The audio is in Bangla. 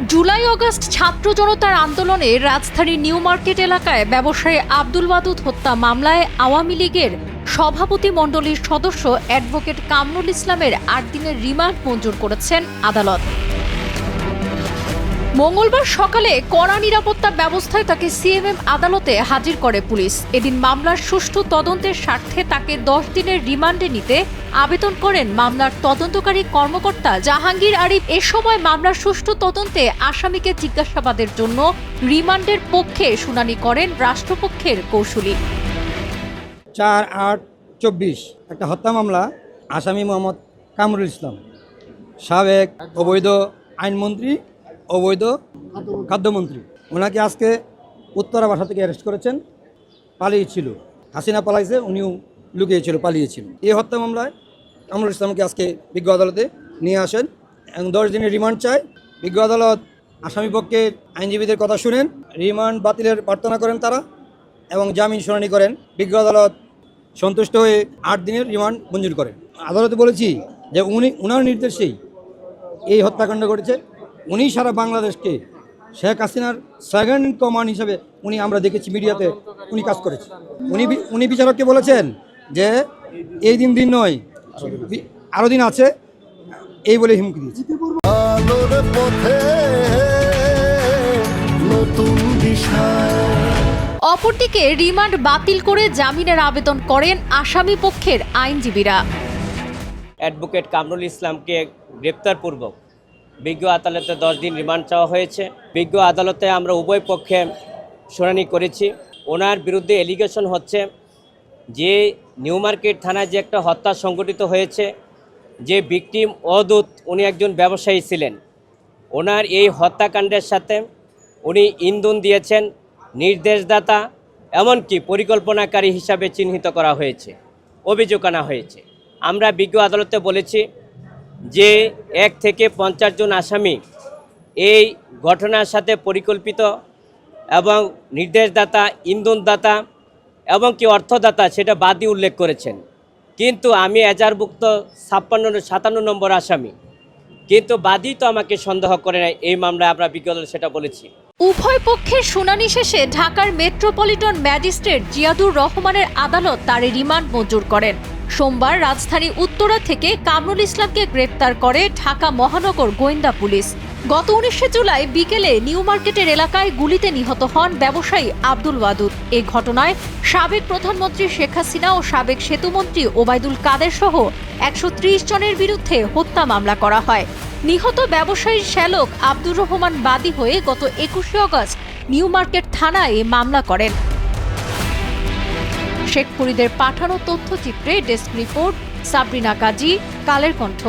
জুলাই আগস্ট ছাত্র জনতার আন্দোলনে রাজধানীর নিউ মার্কেট এলাকায় ব্যবসায়ী আব্দুল ওয়াদুদ হত্যা মামলায় আওয়ামী লীগের সভাপতি মণ্ডলীর সদস্য অ্যাডভোকেট কামরুল ইসলামের ৮ দিনের রিমান্ড মঞ্জুর করেছেন আদালত। মঙ্গলবার সকালে কড়া নিরাপত্তা ব্যবস্থায় তাকে সিএমএম আদালতে হাজির করে পুলিশ। এদিন মামলার সুষ্ঠু তদন্তের স্বার্থে তাকে ১০ দিনের রিমান্ডে নিতে আবেদন করেন মামলার তদন্তকারী কর্মকর্তা জাহাঙ্গীর আরিফ। এ সময় মামলার সুষ্ঠু তদন্তে আসামিকে জিজ্ঞাসাবাদের জন্য রিমান্ডের পক্ষে শুনানি করেন রাষ্ট্রপক্ষের কৌঁসুলি। ৪-৮-২৪ একটা হত্যা মামলা, আসামি মোহাম্মদ কামরুল ইসলাম, সাবেক অবৈধ আইনমন্ত্রী, অবৈধ খাদ্যমন্ত্রী। ওনাকে আজকে উত্তরা বাসা থেকে অ্যারেস্ট করেছেন। পালিয়েছিল, হাসিনা পালাইছে, উনিও লুকিয়েছিল, পালিয়েছিল। এই হত্যা মামলায় কামরুল ইসলামকে আজকে বিজ্ঞ আদালতে নিয়ে আসেন এবং ১০ দিনের রিমান্ড চায়। বিজ্ঞ আদালত আসামি পক্ষে আইনজীবীদের কথা শুনেন, রিমান্ড বাতিলের প্রার্থনা করেন তারা এবং জামিন শুনানি করেন। বিজ্ঞ আদালত সন্তুষ্ট হয়ে ৮ দিনের রিমান্ড মঞ্জুর করেন। আদালতে বলেছি যে উনার নির্দেশেই এই হত্যাকাণ্ড ঘটেছে। উনি সারা বাংলাদেশকে শেখ হাসিনার সেকেন্ড কমান্ড হিসেবে আমরা দেখেছি মিডিয়াতে উনি কাজ করেছে। উনি বিচারককে বলেছেন যে এই দিন নয়, আরও দিন আছে, এই বলে হুমকি দিয়েছে। অপরদিকে রিমান্ড বাতিল করে জামিনের আবেদন করেন আসামি পক্ষের আইনজীবীরা। অ্যাডভোকেট কামরুল ইসলামকে গ্রেপ্তারপূর্বক বিজ্ঞ আদালতে ১০ দিন রিমান্ড চাওয়া হয়েছে। বিজ্ঞ আদালতে আমরা উভয় পক্ষে শুনানি করেছি। ওনার বিরুদ্ধে এলিগেশন হচ্ছে যে নিউ মার্কেট থানায় যে একটা হত্যা সংঘটিত হয়েছে, যে ভিকটিম ওয়াদুদ উনি একজন ব্যবসায়ী ছিলেন। ওনার এই হত্যাকাণ্ডের সাথে উনি ইন্ধন দিয়েছেন, নির্দেশদাতা এমনকি পরিকল্পনাকারী হিসাবে চিহ্নিত করা হয়েছে, অভিযোগ আনা হয়েছে। আমরা বিজ্ঞ আদালতে বলেছি যে ১ থেকে ৫০ জন আসামি এই ঘটনার সাথে পরিকল্পিত এবং নির্দেশদাতা, ইন্ধনদাতা এবং কি অর্থদাতা সেটা বাদই উল্লেখ করেছেন। কিন্তু আমি এজাহারভুক্ত ৫৭ নম্বর আসামি, কিন্তু বাদী তো আমাকে সন্দেহ করে নাই। এই মামলায় আমরা বিজ্ঞ আদালতে সেটা বলেছি। উভয় পক্ষের শুনানি শেষে ঢাকার মেট্রোপলিটন ম্যাজিস্ট্রেট জিয়াদুর রহমানের আদালত তার রিমান্ড মঞ্জুর করেন। সোমবার রাজধানী উত্তরা থেকে কামরুল ইসলামকে গ্রেপ্তার করে ঢাকা মহানগর গোয়েন্দা পুলিশ। গত ১৯শে জুলাই বিকেলে নিউ মার্কেটের এলাকায় গুলিতে নিহত হন ব্যবসায়ী আব্দুল ওয়াদুদ। এই ঘটনায় সাবেক প্রধানমন্ত্রী শেখ হাসিনা ও সাবেক সেতুমন্ত্রী ওবায়দুল কাদের সহ ১৩০ জনের বিরুদ্ধে হত্যা মামলা করা হয়। নিহত ব্যবসায়ীর শ্যালক আব্দুর রহমান বাদী হয়ে গত ২১শে আগস্ট নিউ মার্কেট থানায় মামলা করেন। শেখ ফরিদের পাঠানো তথ্যচিত্রে ডেস্ক রিপোর্ট, সাবরিনা কাজী, কালের কণ্ঠ।